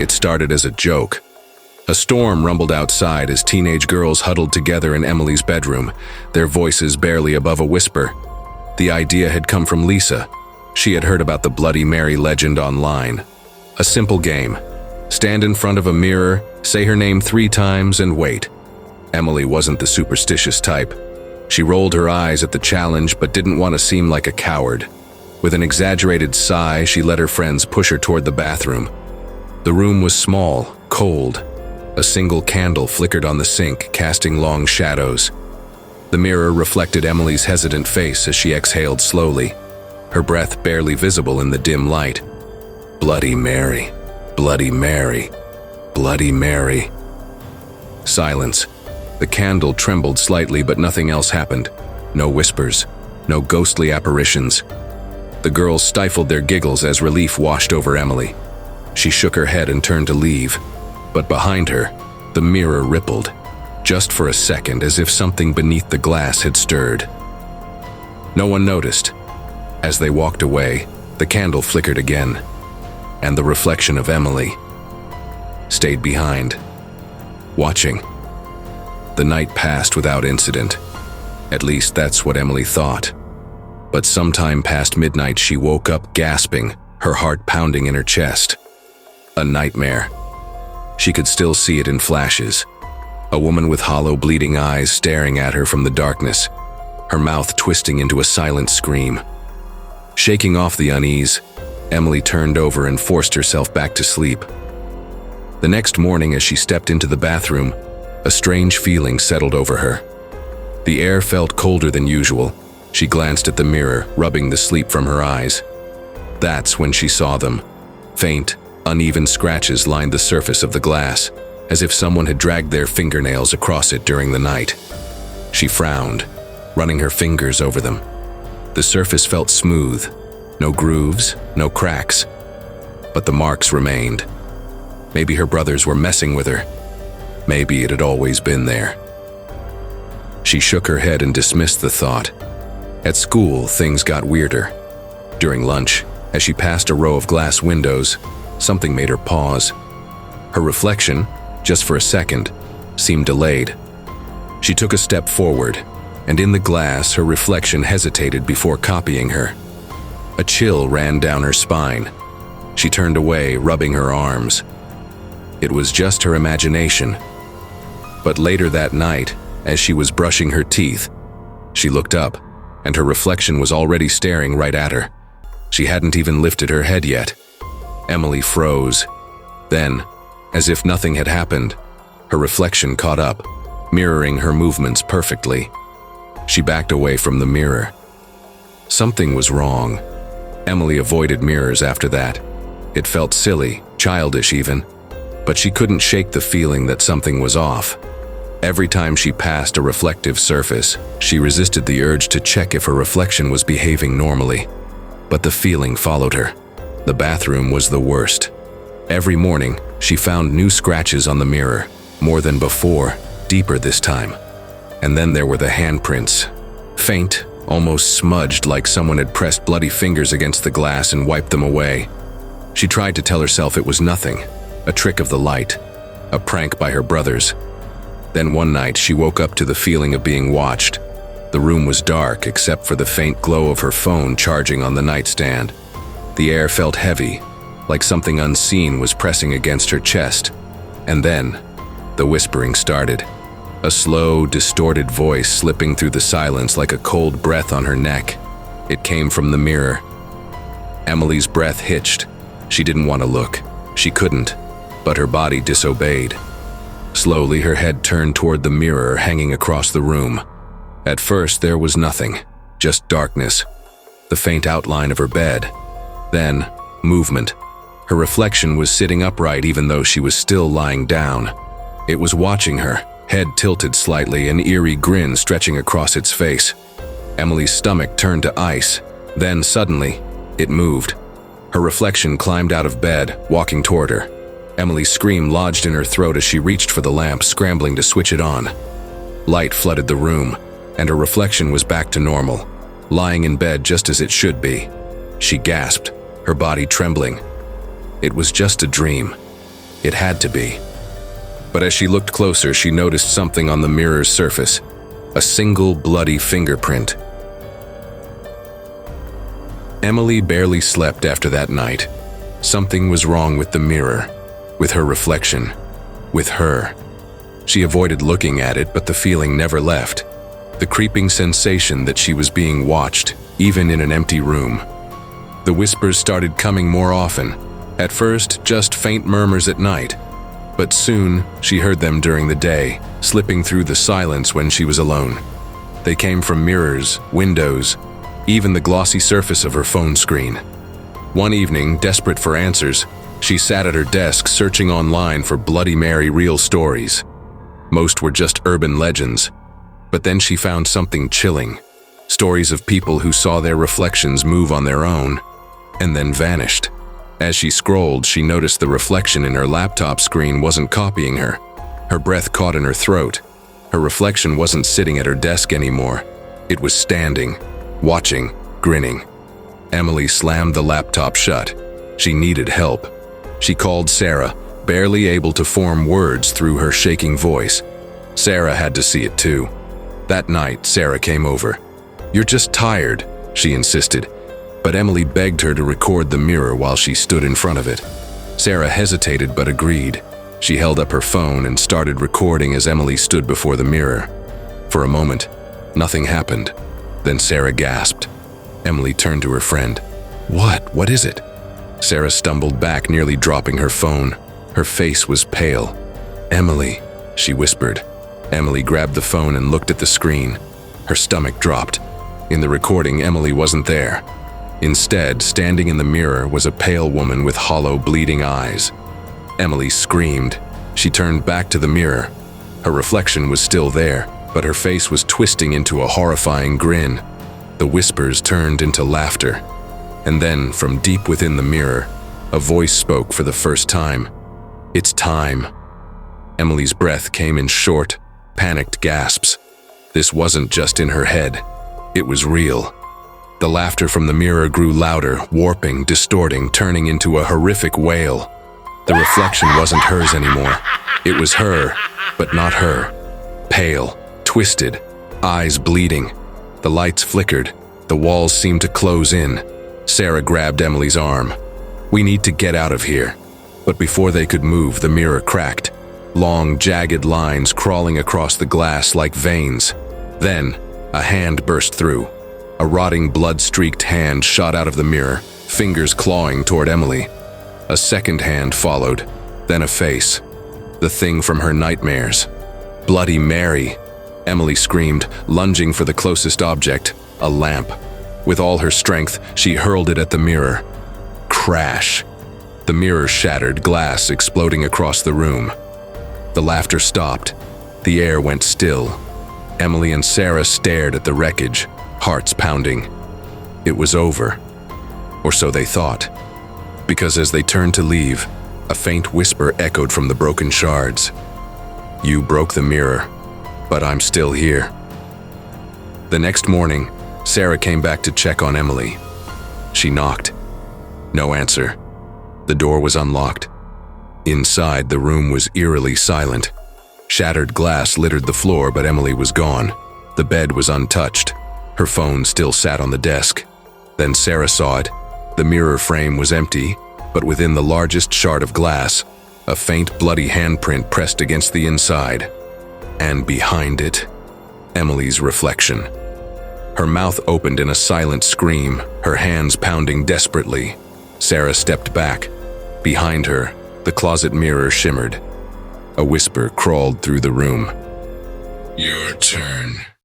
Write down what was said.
It started as a joke. A storm rumbled outside as teenage girls huddled together in Emily's bedroom, their voices barely above a whisper. The idea had come from Lisa. She had heard about the Bloody Mary legend online. A simple game. Stand in front of a mirror, say her name 3 times, and wait. Emily wasn't the superstitious type. She rolled her eyes at the challenge but didn't want to seem like a coward. With an exaggerated sigh, she let her friends push her toward the bathroom. The room was small, cold. A single candle flickered on the sink, casting long shadows. The mirror reflected Emily's hesitant face as she exhaled slowly, her breath barely visible in the dim light. Bloody Mary, Bloody Mary, Bloody Mary. Silence. The candle trembled slightly, but nothing else happened. No whispers, no ghostly apparitions. The girls stifled their giggles as relief washed over Emily. She shook her head and turned to leave, but behind her, the mirror rippled, just for a second, as if something beneath the glass had stirred. No one noticed. As they walked away, the candle flickered again, and the reflection of Emily stayed behind, watching. The night passed without incident. At least that's what Emily thought. But sometime past midnight, she woke up gasping, her heart pounding in her chest. A nightmare. She could still see it in flashes. A woman with hollow, bleeding eyes staring at her from the darkness, her mouth twisting into a silent scream. Shaking off the unease, Emily turned over and forced herself back to sleep. The next morning, as she stepped into the bathroom, a strange feeling settled over her. The air felt colder than usual. She glanced at the mirror, rubbing the sleep from her eyes. That's when she saw them. Faint, uneven scratches lined the surface of the glass, as if someone had dragged their fingernails across it during the night. She frowned, running her fingers over them. The surface felt smooth, no grooves, no cracks, but the marks remained. Maybe her brothers were messing with her. Maybe it had always been there. She shook her head and dismissed the thought. At school, things got weirder. During lunch, as she passed a row of glass windows, something made her pause. Her reflection, just for a second, seemed delayed. She took a step forward, and in the glass, her reflection hesitated before copying her. A chill ran down her spine. She turned away, rubbing her arms. It was just her imagination. But later that night, as she was brushing her teeth, she looked up, and her reflection was already staring right at her. She hadn't even lifted her head yet. Emily froze. Then, as if nothing had happened, her reflection caught up, mirroring her movements perfectly. She backed away from the mirror. Something was wrong. Emily avoided mirrors after that. It felt silly, childish even, but she couldn't shake the feeling that something was off. Every time she passed a reflective surface, she resisted the urge to check if her reflection was behaving normally. But the feeling followed her. The bathroom was the worst. Every morning, she found new scratches on the mirror, more than before, deeper this time. And then there were the handprints. Faint, almost smudged, like someone had pressed bloody fingers against the glass and wiped them away. She tried to tell herself it was nothing, a trick of the light, a prank by her brothers. Then one night, she woke up to the feeling of being watched. The room was dark except for the faint glow of her phone charging on the nightstand. The air felt heavy, like something unseen was pressing against her chest. And then, the whispering started. A slow, distorted voice slipping through the silence like a cold breath on her neck. It came from the mirror. Emily's breath hitched. She didn't want to look. She couldn't, but her body disobeyed. Slowly, her head turned toward the mirror hanging across the room. At first, there was nothing, just darkness, the faint outline of her bed. Then, movement. Her reflection was sitting upright even though she was still lying down. It was watching her, head tilted slightly, an eerie grin stretching across its face. Emily's stomach turned to ice. Then, suddenly, it moved. Her reflection climbed out of bed, walking toward her. Emily's scream lodged in her throat as she reached for the lamp, scrambling to switch it on. Light flooded the room, and her reflection was back to normal, lying in bed just as it should be. She gasped, her body trembling. It was just a dream. It had to be. But as she looked closer, she noticed something on the mirror's surface. A single bloody fingerprint. Emily barely slept after that night. Something was wrong with the mirror, with her reflection, with her. She avoided looking at it, but the feeling never left. The creeping sensation that she was being watched, even in an empty room. The whispers started coming more often. At first, just faint murmurs at night. But soon, she heard them during the day, slipping through the silence when she was alone. They came from mirrors, windows, even the glossy surface of her phone screen. One evening, desperate for answers, she sat at her desk searching online for Bloody Mary real stories. Most were just urban legends. But then she found something chilling. Stories of people who saw their reflections move on their own, and then vanished. As she scrolled, she noticed the reflection in her laptop screen wasn't copying her. Her breath caught in her throat. Her reflection wasn't sitting at her desk anymore. It was standing, watching, grinning. Emily slammed the laptop shut. She needed help. She called Sarah, barely able to form words through her shaking voice. Sarah had to see it too. That night, Sarah came over. "You're just tired," she insisted. But Emily begged her to record the mirror while she stood in front of it. Sarah hesitated but agreed. She held up her phone and started recording as Emily stood before the mirror. For a moment, nothing happened. Then Sarah gasped. Emily turned to her friend. What is it?" Sarah stumbled back, nearly dropping her phone. Her face was pale. "Emily," she whispered. Emily grabbed the phone and looked at the screen. Her stomach dropped. In the recording, Emily wasn't there. Instead, standing in the mirror was a pale woman with hollow, bleeding eyes. Emily screamed. She turned back to the mirror. Her reflection was still there, but her face was twisting into a horrifying grin. The whispers turned into laughter. And then, from deep within the mirror, a voice spoke for the first time. "It's time." Emily's breath came in short, panicked gasps. This wasn't just in her head. It was real. The laughter from the mirror grew louder, warping, distorting, turning into a horrific wail. The reflection wasn't hers anymore. It was her, but not her. Pale, twisted, eyes bleeding. The lights flickered. The walls seemed to close in. Sarah grabbed Emily's arm. "We need to get out of here." But before they could move, the mirror cracked. Long, jagged lines crawling across the glass like veins. Then, a hand burst through. A rotting, blood-streaked hand shot out of the mirror, fingers clawing toward Emily. A second hand followed, then a face. The thing from her nightmares. Bloody Mary! Emily screamed, lunging for the closest object, a lamp. With all her strength, she hurled it at the mirror. Crash! The mirror shattered, glass exploding across the room. The laughter stopped. The air went still. Emily and Sarah stared at the wreckage, hearts pounding. It was over. Or so they thought. Because as they turned to leave, a faint whisper echoed from the broken shards. "You broke the mirror, but I'm still here." The next morning, Sarah came back to check on Emily. She knocked. No answer. The door was unlocked. Inside, the room was eerily silent. Shattered glass littered the floor, but Emily was gone. The bed was untouched. Her phone still sat on the desk. Then Sarah saw it. The mirror frame was empty, but within the largest shard of glass, a faint bloody handprint pressed against the inside. And behind it, Emily's reflection. Her mouth opened in a silent scream, her hands pounding desperately. Sarah stepped back. Behind her, the closet mirror shimmered. A whisper crawled through the room. "Your turn."